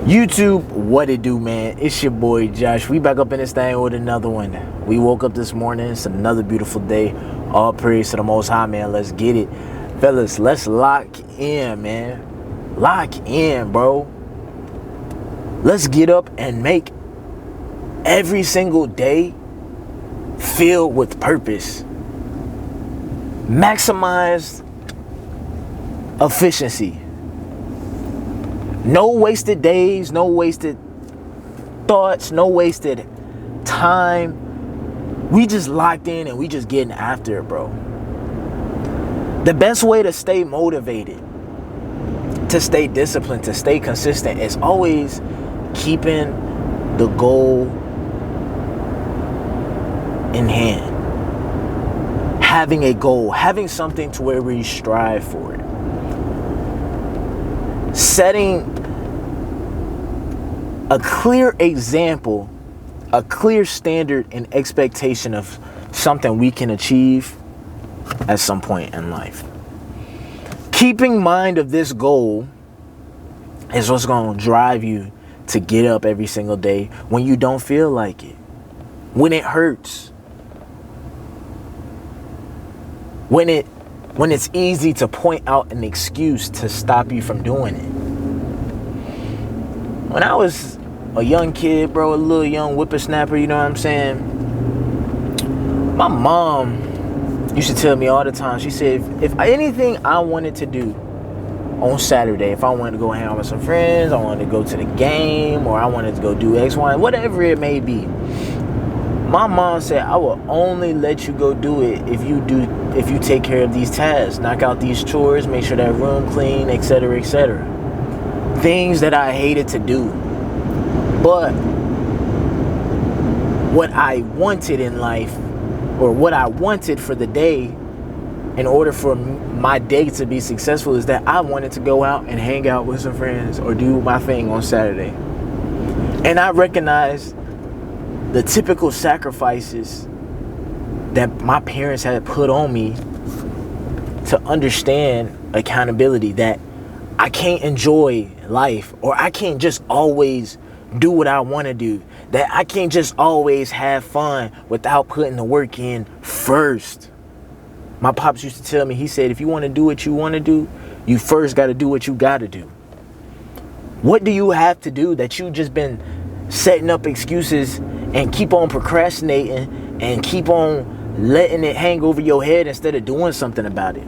YouTube, what it do, man? It's your boy Josh. We back up in this thing with another one. We woke up this morning. It's another beautiful day. All praise to the Most High, man. Let's get it. Fellas, let's lock in, man. Lock in, bro. Let's get up and make every single day filled with purpose. Maximize efficiency. No wasted days, no wasted thoughts, no wasted time. We just locked in and we just getting after it, bro. The best way to stay motivated, to stay disciplined, to stay consistent is always keeping the goal in hand. Having a goal, having something to where we strive for it. Setting a clear example, a clear standard and expectation of something we can achieve at some point in life. Keeping mind of this goal is what's going to drive you to get up every single day when you don't feel like it, when it hurts, when it's easy to point out an excuse to stop you from doing it. When I was a young kid, bro, a little young whippersnapper, you know what I'm saying? My mom used to tell me all the time, she said, if anything I wanted to do on Saturday, if I wanted to go hang out with some friends, I wanted to go to the game, or I wanted to go do X, Y, whatever it may be, my mom said, I will only let you go do it if you take care of these tasks, knock out these chores, make sure that room clean, etc., etc. Things that I hated to do. But what I wanted in life, or what I wanted for the day, in order for my day to be successful, is that I wanted to go out and hang out with some friends or do my thing on Saturday. And I recognized the typical sacrifices that my parents had put on me to understand accountability, that I can't enjoy life, or I can't just always do what I want to do, that I can't just always have fun without putting the work in first. My pops used to tell me, he said, if you want to do what you want to do, you first got to do what you got to do. What do you have to do that you just been setting up excuses and keep on procrastinating and keep on letting it hang over your head instead of doing something about it?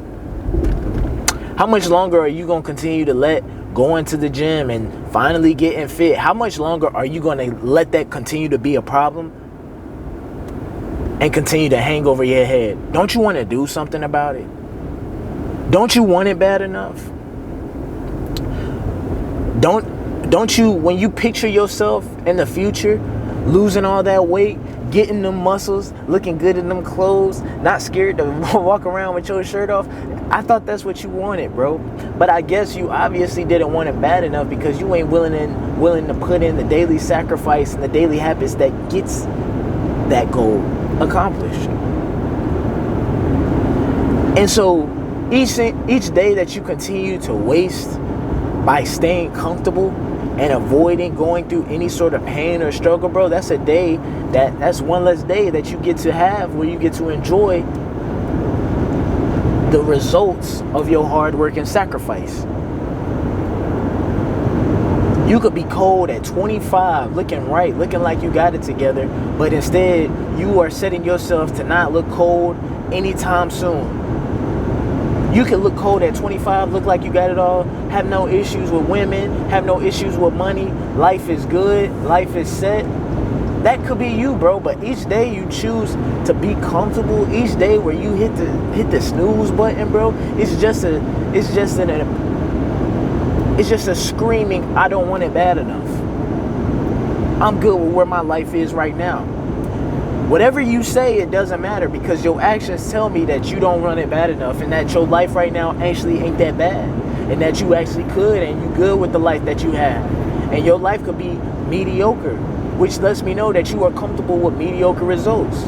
How much longer are you going to continue to let going to the gym and finally getting fit, how much longer are you going to let that continue to be a problem and continue to hang over your head? Don't you want to do something about it? Don't you want it bad enough? Don't you, when you picture yourself in the future, losing all that weight, getting them muscles, looking good in them clothes, not scared to walk around with your shirt off? I thought that's what you wanted, bro. But I guess you obviously didn't want it bad enough because you ain't willing to put in the daily sacrifice and the daily habits that gets that goal accomplished. And so each day that you continue to waste by staying comfortable and avoiding going through any sort of pain or struggle, bro, that's a day that's one less day that you get to have where you get to enjoy the results of your hard work and sacrifice. You could be cold at 25, looking right, looking like you got it together, but instead you are setting yourself to not look cold anytime soon. You can look cold at 25, look like you got it all, have no issues with women, have no issues with money, life is good, life is set. That could be you, bro, but each day you choose to be comfortable, each day where you hit the snooze button, bro, it's just a screaming, I don't want it bad enough. I'm good with where my life is right now. Whatever you say, it doesn't matter, because your actions tell me that you don't run it bad enough and that your life right now actually ain't that bad, and that you actually could, and you good with the life that you have. And your life could be mediocre, which lets me know that you are comfortable with mediocre results.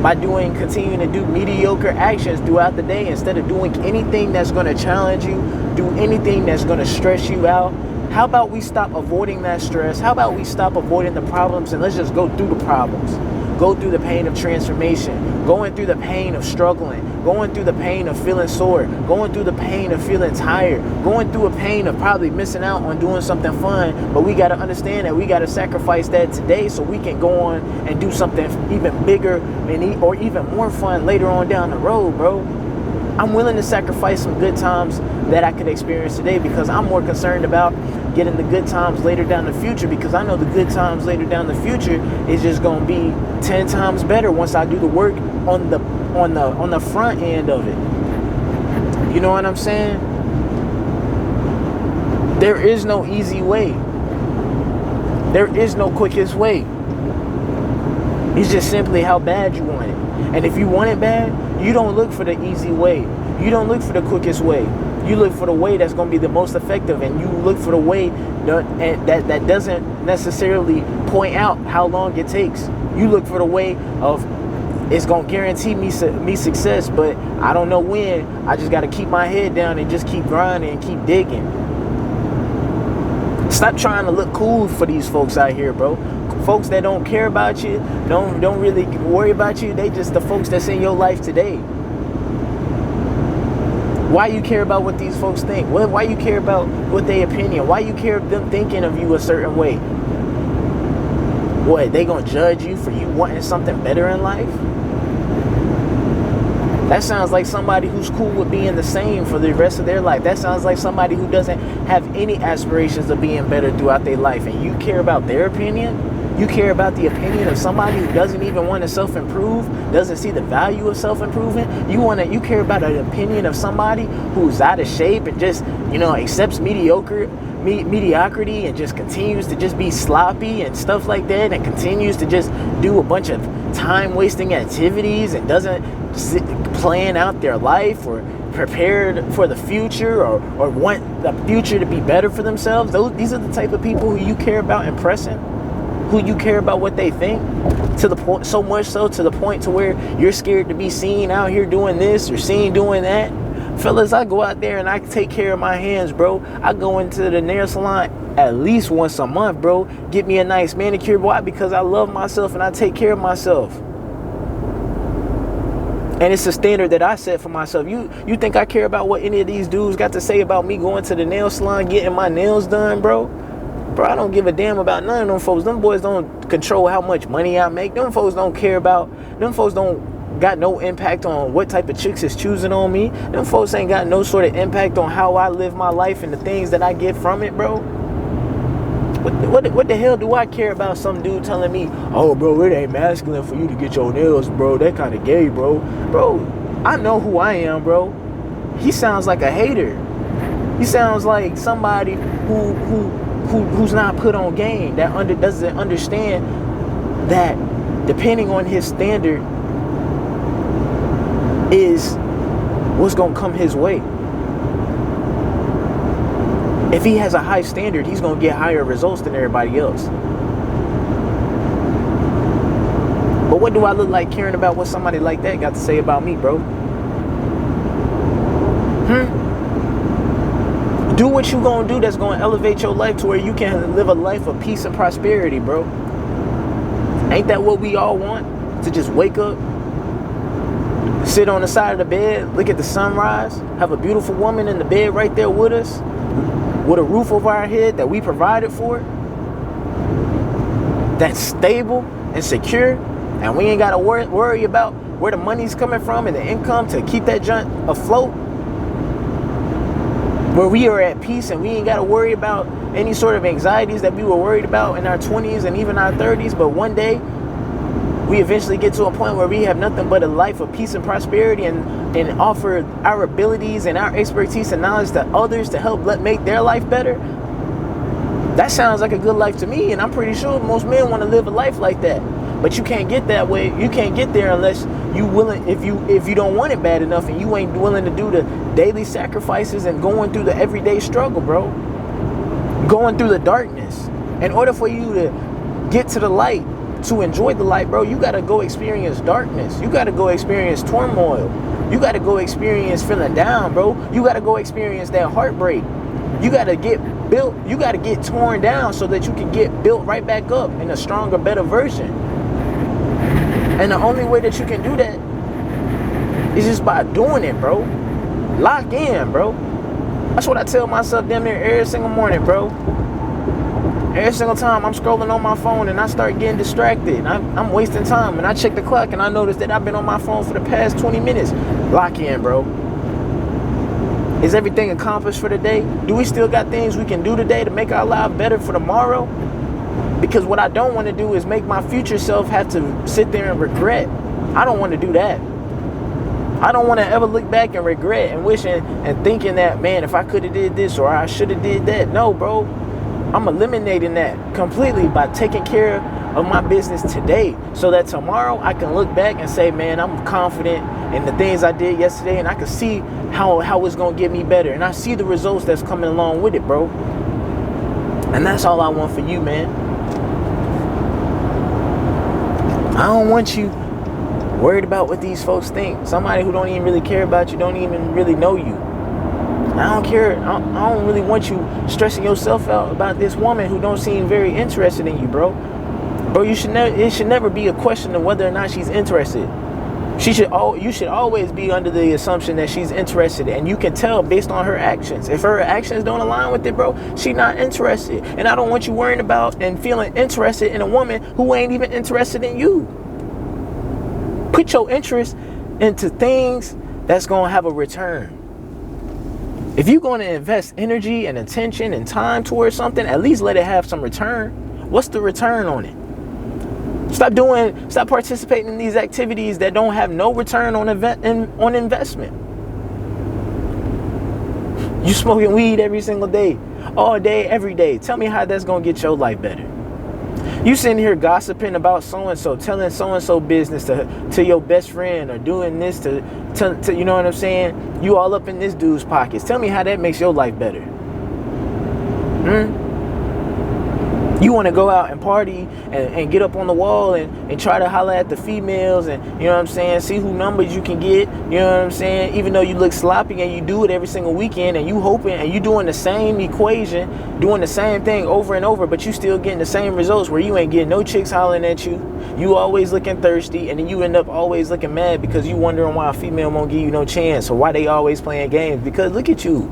By continuing to do mediocre actions throughout the day instead of doing anything that's going to challenge you, do anything that's going to stress you out, How about we stop avoiding that stress? How about we stop avoiding the problems and let's just go through the problems? Go through the pain of transformation, going through the pain of struggling, going through the pain of feeling sore, going through the pain of feeling tired, going through a pain of probably missing out on doing something fun. But we got to understand that we got to sacrifice that today so we can go on and do something even bigger or even more fun later on down the road, bro. I'm willing to sacrifice some good times that I could experience today because I'm more concerned about getting the good times later down the future, because I know the good times later down the future is just going to be 10 times better once I do the work on the front end of it. You know what I'm saying? There is no easy way. There is no quickest way. It's just simply how bad you want it. And if you want it bad, you don't look for the easy way. You don't look for the quickest way. You look for the way that's going to be the most effective, and you look for the way that doesn't necessarily point out how long it takes. You look for the way of it's going to guarantee me success, but I don't know when. I just got to keep my head down and just keep grinding and keep digging. Stop trying to look cool for these folks out here, bro. Folks that don't care about you, don't really worry about you. They just the folks that's in your life today. Why you care about what these folks think? Why you care about what their opinion? Why you care them thinking of you a certain way? What, they gonna judge you for you wanting something better in life? That sounds like somebody who's cool with being the same for the rest of their life. That sounds like somebody who doesn't have any aspirations of being better throughout their life, and you care about their opinion? You care about the opinion of somebody who doesn't even want to self-improve, doesn't see the value of self-improvement. You care about an opinion of somebody who's out of shape and just, accepts mediocrity and just continues to just be sloppy and stuff like that, and continues to just do a bunch of time-wasting activities and doesn't plan out their life or prepared for the future or want the future to be better for themselves. These are the type of people who you care about impressing, who you care about what they think, to the point, so much so to the point to where you're scared to be seen out here doing this or seen doing that. Fellas, I go out there and I take care of my hands, bro. I go into the nail salon at least once a month, bro. Get me a nice manicure. Why? Because I love myself and I take care of myself. And it's a standard that I set for myself. You think I care about what any of these dudes got to say about me going to the nail salon, getting my nails done, bro? Bro, I don't give a damn about none of them folks. Them boys don't control how much money I make. Them folks don't care about, them folks don't got no impact on what type of chicks is choosing on me. Them folks ain't got no sort of impact on how I live my life and the things that I get from it, bro. What the hell do I care about some dude telling me, oh, bro, it ain't masculine for you to get your nails, bro. That kind of gay, bro. Bro, I know who I am, bro. He sounds like a hater. He sounds like somebody who's not put on game, that doesn't understand that depending on his standard is what's gonna come his way. If he has a high standard, he's gonna get higher results than everybody else. But what do I look like caring about what somebody like that got to say about me, bro? Do what you gonna do that's gonna elevate your life to where you can live a life of peace and prosperity, bro. Ain't that what we all want? To just wake up, sit on the side of the bed, look at the sunrise, have a beautiful woman in the bed right there with us, with a roof over our head that we provided for, that's stable and secure, and we ain't gotta worry about where the money's coming from and the income to keep that junk afloat. Where we are at peace and we ain't got to worry about any sort of anxieties that we were worried about in our 20s and even our 30s. But one day, we eventually get to a point where we have nothing but a life of peace and prosperity and offer our abilities and our expertise and knowledge to others to help make their life better. That sounds like a good life to me, and I'm pretty sure most men want to live a life like that. But you can't get that way. You can't get there unless you willing. If you don't want it bad enough, and you ain't willing to do the daily sacrifices and going through the everyday struggle, bro. Going through the darkness. In order for you to get to the light, to enjoy the light, bro, you gotta go experience darkness. You gotta go experience turmoil. You gotta go experience feeling down, bro. You gotta go experience that heartbreak. You got to get built. You got to get torn down so that you can get built right back up in a stronger, better version. And the only way that you can do that is just by doing it, bro. Lock in, bro. That's what I tell myself damn near every single morning, bro. Every single time I'm scrolling on my phone and I start getting distracted, I'm wasting time, and I check the clock and I notice that I've been on my phone for the past 20 minutes. Lock in, bro. Is everything accomplished for the day? Do we still got things we can do today to make our life better for tomorrow? Because what I don't want to do is make my future self have to sit there and regret. I don't want to do that. I don't want to ever look back and regret and wishing and thinking that, man, if I could have did this or I should have did that. No, bro. I'm eliminating that completely by taking care of my business today, so that tomorrow I can look back and say, man, I'm confident in the things I did yesterday, and I can see how it's going to get me better. And I see the results that's coming along with it, bro. And that's all I want for you, man. I don't want you worried about what these folks think. Somebody who don't even really care about you, don't even really know you. I don't care. I don't really want you stressing yourself out about this woman who don't seem very interested in you, bro. Bro, it should never be a question of whether or not she's interested. You should always be under the assumption that she's interested, and you can tell based on her actions. If her actions don't align with it, bro, she's not interested. And I don't want you worrying about and feeling interested in a woman who ain't even interested in you. Put your interest into things that's going to have a return. If you're going to invest energy and attention and time towards something, at least let it have some return. What's the return on it? Stop participating in these activities that don't have no return on investment. You smoking weed every single day, all day, every day. Tell me how that's going to get your life better. You sitting here gossiping about so-and-so, telling so-and-so business to your best friend, or doing this to you know what I'm saying? You all up in this dude's pockets. Tell me how that makes your life better. You want to go out and party and get up on the wall and try to holler at the females and, you know what I'm saying, see who numbers you can get, you know what I'm saying, even though you look sloppy and you do it every single weekend, and you hoping and you doing the same equation, doing the same thing over and over, but you still getting the same results where you ain't getting no chicks hollering at you. You always looking thirsty, and then you end up always looking mad because you wondering why a female won't give you no chance, or why they always playing games. Because look at you.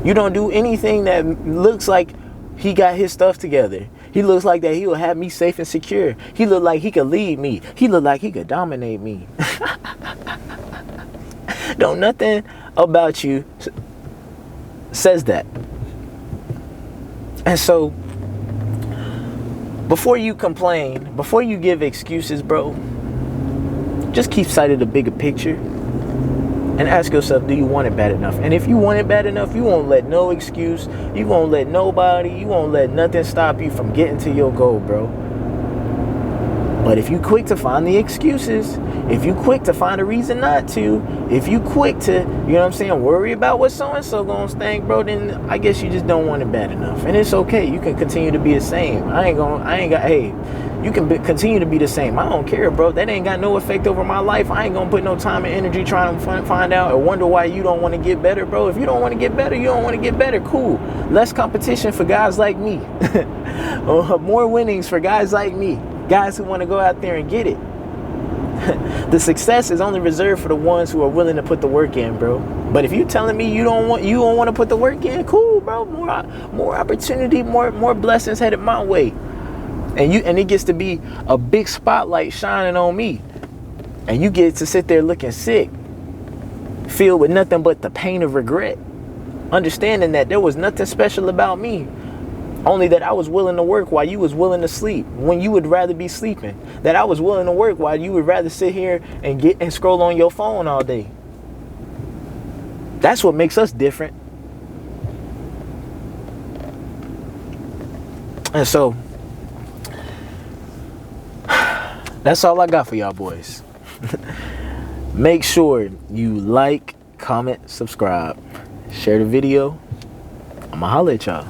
You don't do anything that looks like he got his stuff together. He looks like that he will have me safe and secure. He look like he could lead me. He look like he could dominate me. Don't nothing about you says that. And so, before you complain, before you give excuses, bro, just keep sight of the bigger picture. And ask yourself, do you want it bad enough? And if you want it bad enough, you won't let no excuse, you won't let nobody, you won't let nothing stop you from getting to your goal, bro. But if you quick to find the excuses, if you quick to find a reason not to, if you quick to, you know what I'm saying, worry about what so-and-so gonna think, bro, then I guess you just don't want it bad enough. And it's okay. You can continue to be the same. Hey, you can continue to be the same. I don't care, bro. That ain't got no effect over my life. I ain't gonna put no time and energy trying to find out or wonder why you don't want to get better, bro. If you don't want to get better, you don't want to get better. Cool. Less competition for guys like me. More winnings for guys like me. Guys who want to go out there and get it. The success is only reserved for the ones who are willing to put the work in, bro. But if you're telling me you don't want to put the work in, cool, bro. More opportunity, more blessings headed my way. And it gets to be a big spotlight shining on me. And you get to sit there looking sick, filled with nothing but the pain of regret. Understanding that there was nothing special about me. Only that I was willing to work while you was willing to sleep when you would rather be sleeping. That I was willing to work while you would rather sit here and scroll on your phone all day. That's what makes us different. And so, that's all I got for y'all boys. Make sure you like, comment, subscribe, share the video. I'ma holla at y'all.